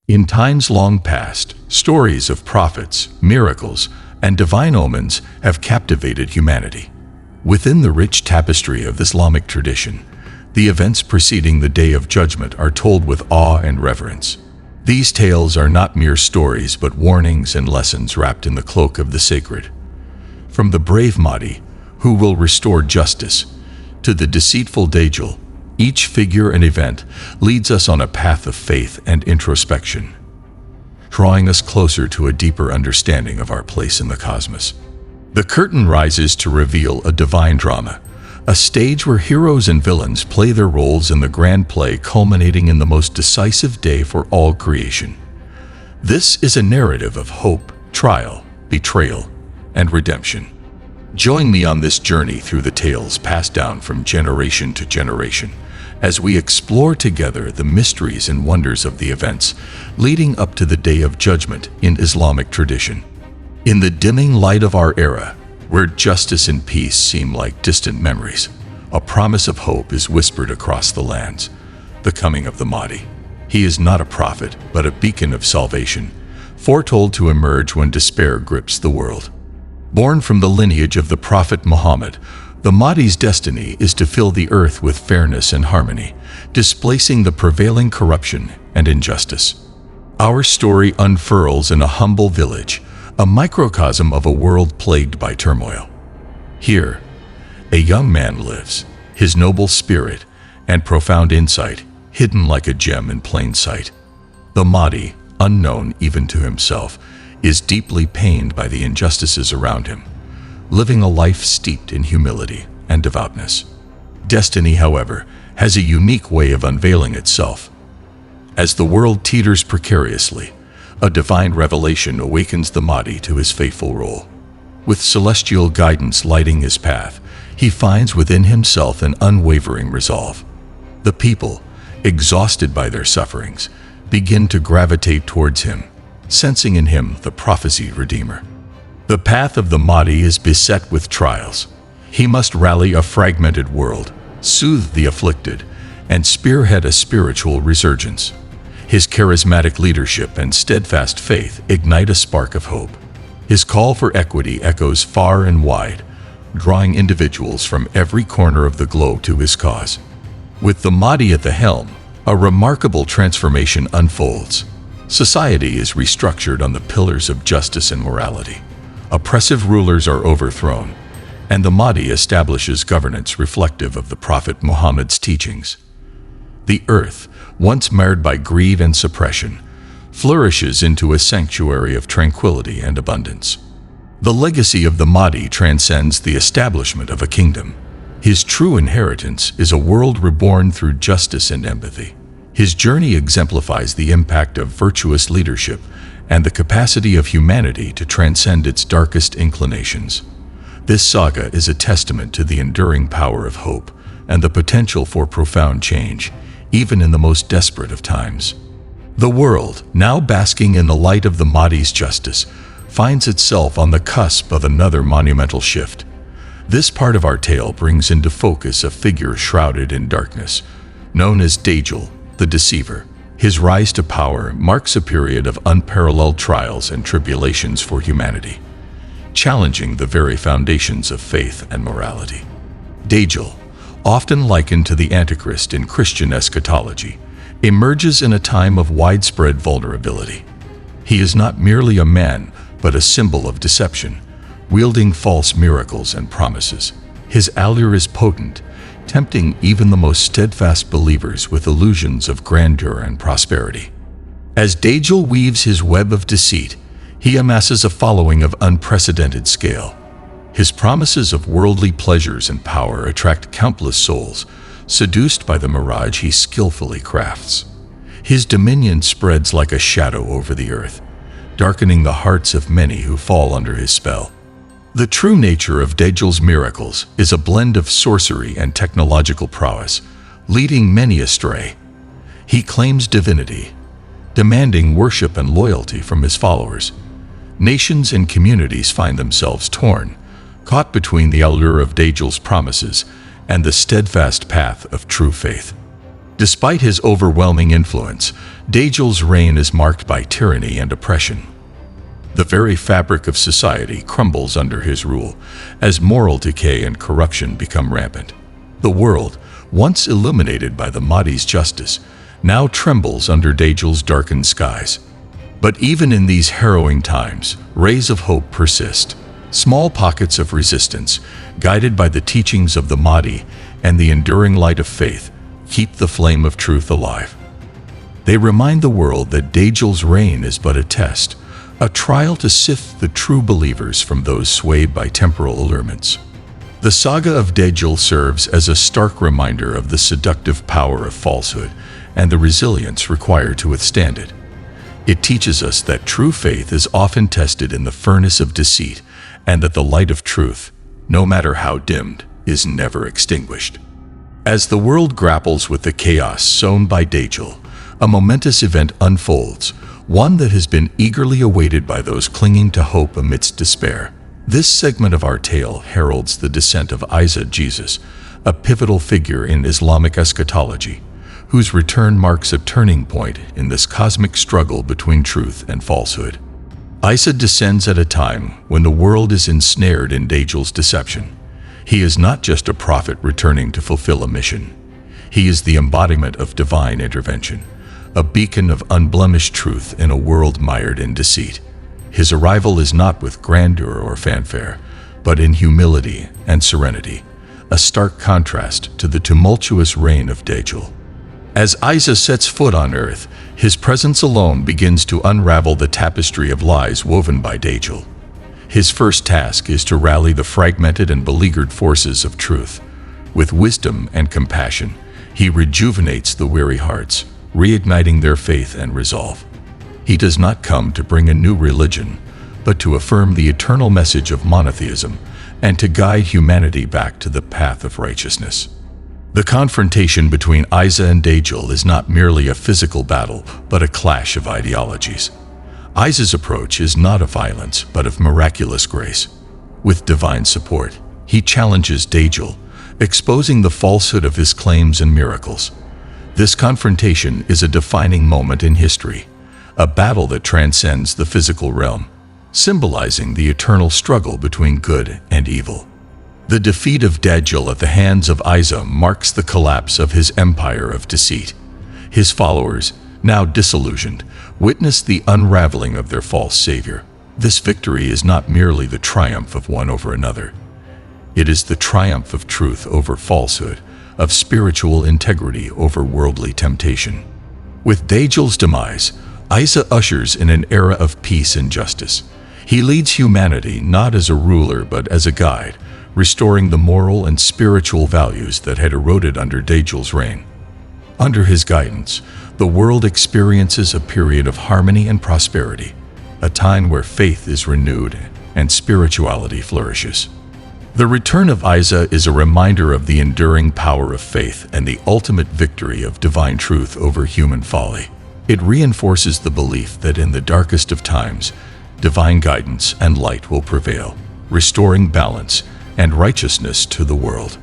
In times long past, stories of prophets, miracles, and divine omens have captivated humanity. Within the rich tapestry of Islamic tradition, the events preceding the Day of Judgment are told with awe and reverence. These tales are not mere stories but warnings and lessons wrapped in the cloak of the sacred. From the brave Mahdi, who will restore justice, to the deceitful Dajjal, each figure and event leads us on a path of faith and introspection, drawing us closer to a deeper understanding of our place in the cosmos. The curtain rises to reveal a divine drama, a stage where heroes and villains play their roles in the grand play culminating in the most decisive day for all creation. This is a narrative of hope, trial, betrayal, and redemption. Join me on this journey through the tales passed down from generation to generation, as we explore together the mysteries and wonders of the events leading up to the Day of Judgment in Islamic tradition. In the dimming light of our era, where justice and peace seem like distant memories, a promise of hope is whispered across the lands: the coming of the Mahdi. He is not a prophet, but a beacon of salvation, foretold to emerge when despair grips the world. Born from the lineage of the Prophet Muhammad, the Mahdi's destiny is to fill the earth with fairness and harmony, displacing the prevailing corruption and injustice. Our story unfurls in a humble village, a microcosm of a world plagued by turmoil. Here, a young man lives, his noble spirit and profound insight hidden like a gem in plain sight. The Mahdi, unknown even to himself, is deeply pained by the injustices around him, living a life steeped in humility and devoutness. Destiny, however, has a unique way of unveiling itself. As the world teeters precariously, a divine revelation awakens the Mahdi to his faithful role. With celestial guidance lighting his path, he finds within himself an unwavering resolve. The people, exhausted by their sufferings, begin to gravitate towards him, sensing in him the prophesied Redeemer. The path of the Mahdi is beset with trials. He must rally a fragmented world, soothe the afflicted, and spearhead a spiritual resurgence. His charismatic leadership and steadfast faith ignite a spark of hope. His call for equity echoes far and wide, drawing individuals from every corner of the globe to his cause. With the Mahdi at the helm, a remarkable transformation unfolds. Society is restructured on the pillars of justice and morality. Oppressive rulers are overthrown, and the Mahdi establishes governance reflective of the Prophet Muhammad's teachings. The earth, once marred by greed and suppression, flourishes into a sanctuary of tranquility and abundance. The legacy of the Mahdi transcends the establishment of a kingdom. His true inheritance is a world reborn through justice and empathy. His journey exemplifies the impact of virtuous leadership and the capacity of humanity to transcend its darkest inclinations. This saga is a testament to the enduring power of hope and the potential for profound change, even in the most desperate of times. The world, now basking in the light of the Mahdi's justice, finds itself on the cusp of another monumental shift. This part of our tale brings into focus a figure shrouded in darkness, known as Dajjal, the Deceiver. His rise to power marks a period of unparalleled trials and tribulations for humanity, challenging the very foundations of faith and morality. Dajjal, often likened to the Antichrist in Christian eschatology, emerges in a time of widespread vulnerability. He is not merely a man, but a symbol of deception, wielding false miracles and promises. His allure is potent, tempting even the most steadfast believers with illusions of grandeur and prosperity. As Dajjal weaves his web of deceit, he amasses a following of unprecedented scale. His promises of worldly pleasures and power attract countless souls, seduced by the mirage he skillfully crafts. His dominion spreads like a shadow over the earth, darkening the hearts of many who fall under his spell. The true nature of Dajjal's miracles is a blend of sorcery and technological prowess, leading many astray. He claims divinity, demanding worship and loyalty from his followers. Nations and communities find themselves torn, caught between the allure of Dajjal's promises and the steadfast path of true faith. Despite his overwhelming influence, Dajal's reign is marked by tyranny and oppression. The very fabric of society crumbles under his rule, as moral decay and corruption become rampant. The world, once illuminated by the Mahdi's justice, now trembles under Dajal's darkened skies. But even in these harrowing times, rays of hope persist. Small pockets of resistance, guided by the teachings of the Mahdi and the enduring light of faith, keep the flame of truth alive. They remind the world that Dajal's reign is but a test, a trial to sift the true believers from those swayed by temporal allurements. The saga of Dajjal serves as a stark reminder of the seductive power of falsehood and the resilience required to withstand it. It teaches us that true faith is often tested in the furnace of deceit, and that the light of truth, no matter how dimmed, is never extinguished. As the world grapples with the chaos sown by Dajjal, a momentous event unfolds, one that has been eagerly awaited by those clinging to hope amidst despair. This segment of our tale heralds the descent of Isa Jesus, a pivotal figure in Islamic eschatology, whose return marks a turning point in this cosmic struggle between truth and falsehood. Isa descends at a time when the world is ensnared in Dajjal's deception. He is not just a prophet returning to fulfill a mission. He is the embodiment of divine intervention, a beacon of unblemished truth in a world mired in deceit. His arrival is not with grandeur or fanfare, but in humility and serenity, a stark contrast to the tumultuous reign of Dajjal. As Isa sets foot on earth, his presence alone begins to unravel the tapestry of lies woven by Dajjal. His first task is to rally the fragmented and beleaguered forces of truth. With wisdom and compassion, he rejuvenates the weary hearts, reigniting their faith and resolve. He does not come to bring a new religion, but to affirm the eternal message of monotheism and to guide humanity back to the path of righteousness. The confrontation between Isa and Dajjal is not merely a physical battle, but a clash of ideologies. Isa's approach is not of violence, but of miraculous grace. With divine support, he challenges Dajjal, exposing the falsehood of his claims and miracles. This confrontation is a defining moment in history, a battle that transcends the physical realm, symbolizing the eternal struggle between good and evil. The defeat of Dajjal at the hands of Isa marks the collapse of his empire of deceit. His followers, now disillusioned, witness the unraveling of their false savior. This victory is not merely the triumph of one over another. It is the triumph of truth over falsehood, of spiritual integrity over worldly temptation. With Dajjal's demise, Isa ushers in an era of peace and justice. He leads humanity not as a ruler but as a guide, restoring the moral and spiritual values that had eroded under Dajjal's reign. Under his guidance, the world experiences a period of harmony and prosperity, a time where faith is renewed and spirituality flourishes. The return of Isa is a reminder of the enduring power of faith and the ultimate victory of divine truth over human folly. It reinforces the belief that in the darkest of times, divine guidance and light will prevail, restoring balance and righteousness to the world.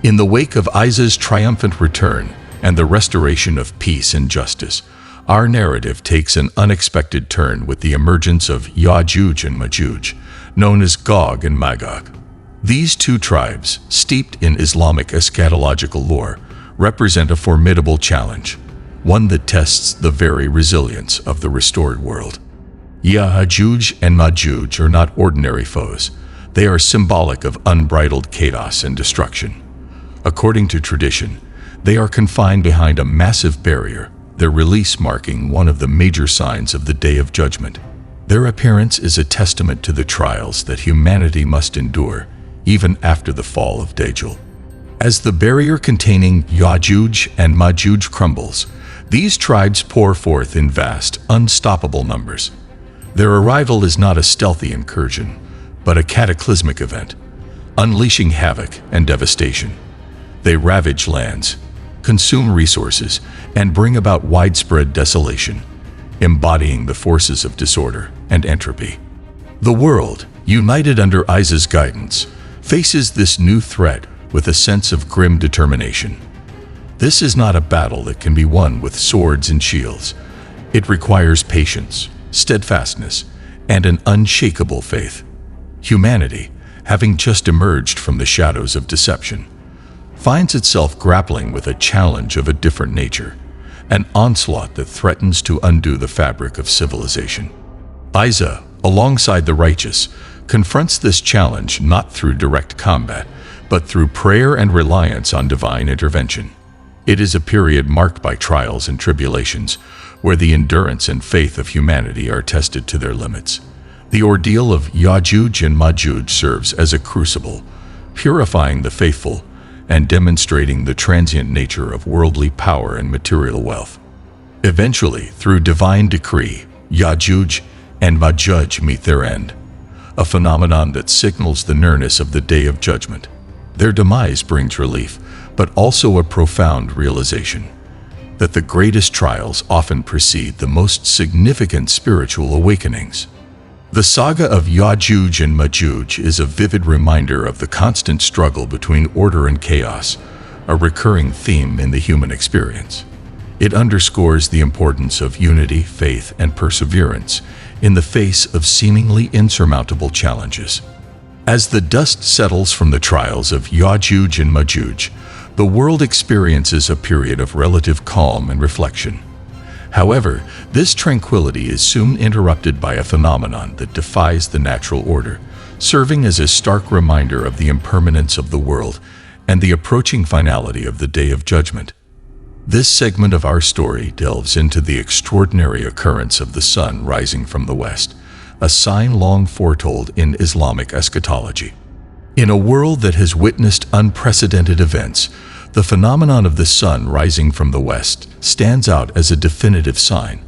In the wake of Isa's triumphant return and the restoration of peace and justice, our narrative takes an unexpected turn with the emergence of Ya'juj and Ma'juj, known as Gog and Magog. These two tribes, steeped in Islamic eschatological lore, represent a formidable challenge, one that tests the very resilience of the restored world. Ya'juj and Ma'juj are not ordinary foes. They are symbolic of unbridled chaos and destruction. According to tradition, they are confined behind a massive barrier, their release marking one of the major signs of the Day of Judgment. Their appearance is a testament to the trials that humanity must endure, even after the fall of Dajjal. As the barrier containing Ya'juj and Ma'juj crumbles, these tribes pour forth in vast, unstoppable numbers. Their arrival is not a stealthy incursion, but a cataclysmic event, unleashing havoc and devastation. They ravage lands, consume resources, and bring about widespread desolation, embodying the forces of disorder and entropy. The world, united under Isa's guidance, faces this new threat with a sense of grim determination. This is not a battle that can be won with swords and shields. It requires patience, steadfastness, and an unshakable faith. Humanity, having just emerged from the shadows of deception, finds itself grappling with a challenge of a different nature, an onslaught that threatens to undo the fabric of civilization. Isa, alongside the righteous, confronts this challenge not through direct combat, but through prayer and reliance on divine intervention. It is a period marked by trials and tribulations, where the endurance and faith of humanity are tested to their limits. The ordeal of Ya'juj and Ma'juj serves as a crucible, purifying the faithful and demonstrating the transient nature of worldly power and material wealth. Eventually, through divine decree, Ya'juj and Ma'juj meet their end, a phenomenon that signals the nearness of the Day of Judgment. Their demise brings relief, but also a profound realization that the greatest trials often precede the most significant spiritual awakenings. The saga of Ya'juj and Ma'juj is a vivid reminder of the constant struggle between order and chaos, a recurring theme in the human experience. It underscores the importance of unity, faith, and perseverance in the face of seemingly insurmountable challenges. As the dust settles from the trials of Ya'juj and Ma'juj, the world experiences a period of relative calm and reflection. However, this tranquility is soon interrupted by a phenomenon that defies the natural order, serving as a stark reminder of the impermanence of the world and the approaching finality of the Day of Judgment. This segment of our story delves into the extraordinary occurrence of the sun rising from the west, a sign long foretold in Islamic eschatology. In a world that has witnessed unprecedented events, the phenomenon of the sun rising from the west stands out as a definitive sign,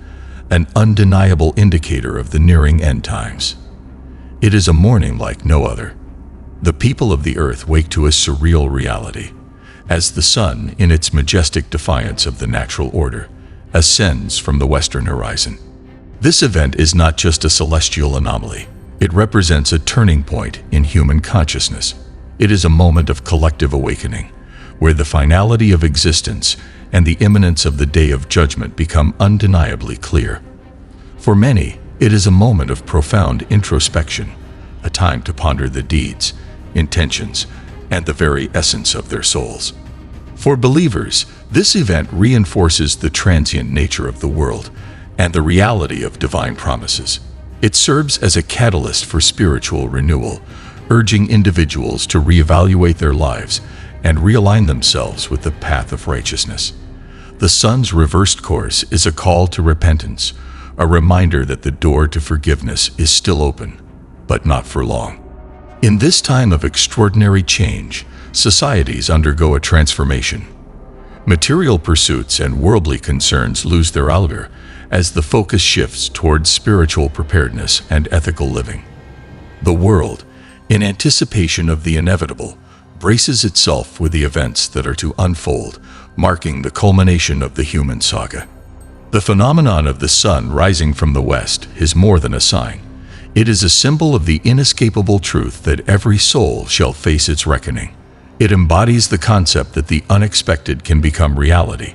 an undeniable indicator of the nearing end times. It is a morning like no other. The people of the earth wake to a surreal reality, as the sun, in its majestic defiance of the natural order, ascends from the western horizon. This event is not just a celestial anomaly. It represents a turning point in human consciousness. It is a moment of collective awakening, where the finality of existence and the imminence of the Day of Judgment become undeniably clear. For many, it is a moment of profound introspection, a time to ponder the deeds, intentions, and the very essence of their souls. For believers, this event reinforces the transient nature of the world and the reality of divine promises. It serves as a catalyst for spiritual renewal, urging individuals to reevaluate their lives and realign themselves with the path of righteousness. The sun's reversed course is a call to repentance, a reminder that the door to forgiveness is still open, but not for long. In this time of extraordinary change, societies undergo a transformation. Material pursuits and worldly concerns lose their allure as the focus shifts towards spiritual preparedness and ethical living. The world, in anticipation of the inevitable, braces itself with the events that are to unfold, marking the culmination of the human saga. The phenomenon of the sun rising from the west is more than a sign. It is a symbol of the inescapable truth that every soul shall face its reckoning. It embodies the concept that the unexpected can become reality,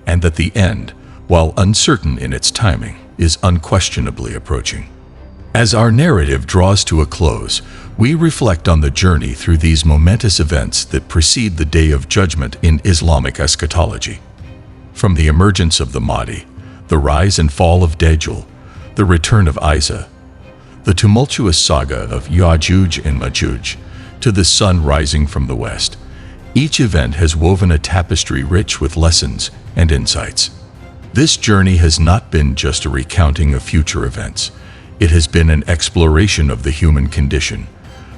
and that the end, while uncertain in its timing, is unquestionably approaching. As our narrative draws to a close, we reflect on the journey through these momentous events that precede the Day of Judgment in Islamic eschatology. From the emergence of the Mahdi, the rise and fall of Dajjal, the return of Isa, the tumultuous saga of Ya'juj and Ma'juj, to the sun rising from the west, each event has woven a tapestry rich with lessons and insights. This journey has not been just a recounting of future events. It has been an exploration of the human condition,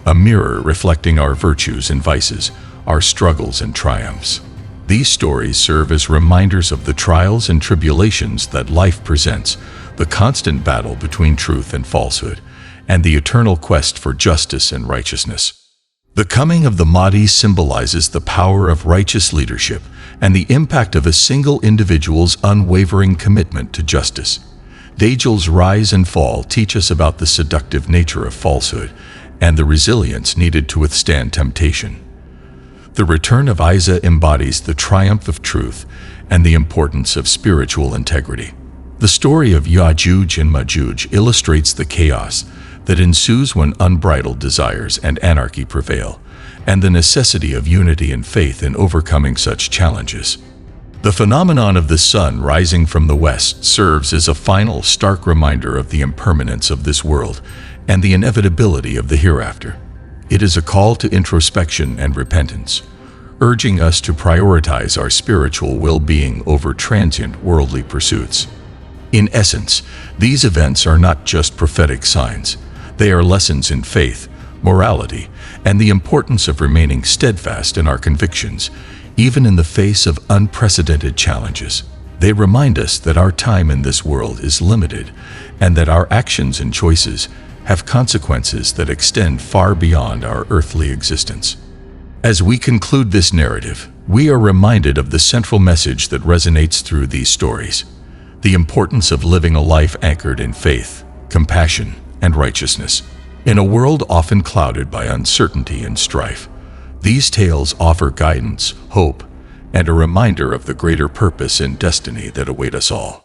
a mirror reflecting our virtues and vices, our struggles and triumphs. These stories serve as reminders of the trials and tribulations that life presents, the constant battle between truth and falsehood, and the eternal quest for justice and righteousness. The coming of the Mahdi symbolizes the power of righteous leadership and the impact of a single individual's unwavering commitment to justice. Dajjal's rise and fall teach us about the seductive nature of falsehood and the resilience needed to withstand temptation. The return of Isa embodies the triumph of truth and the importance of spiritual integrity. The story of Ya'juj and Ma'juj illustrates the chaos that ensues when unbridled desires and anarchy prevail, and the necessity of unity and faith in overcoming such challenges. The phenomenon of the sun rising from the west serves as a final stark reminder of the impermanence of this world and the inevitability of the hereafter. It is a call to introspection and repentance, urging us to prioritize our spiritual well-being over transient worldly pursuits. In essence, these events are not just prophetic signs. They are lessons in faith, morality, and the importance of remaining steadfast in our convictions, even in the face of unprecedented challenges. They remind us that our time in this world is limited and that our actions and choices have consequences that extend far beyond our earthly existence. As we conclude this narrative, we are reminded of the central message that resonates through these stories: the importance of living a life anchored in faith, compassion, and righteousness. In a world often clouded by uncertainty and strife, these tales offer guidance, hope, and a reminder of the greater purpose and destiny that await us all.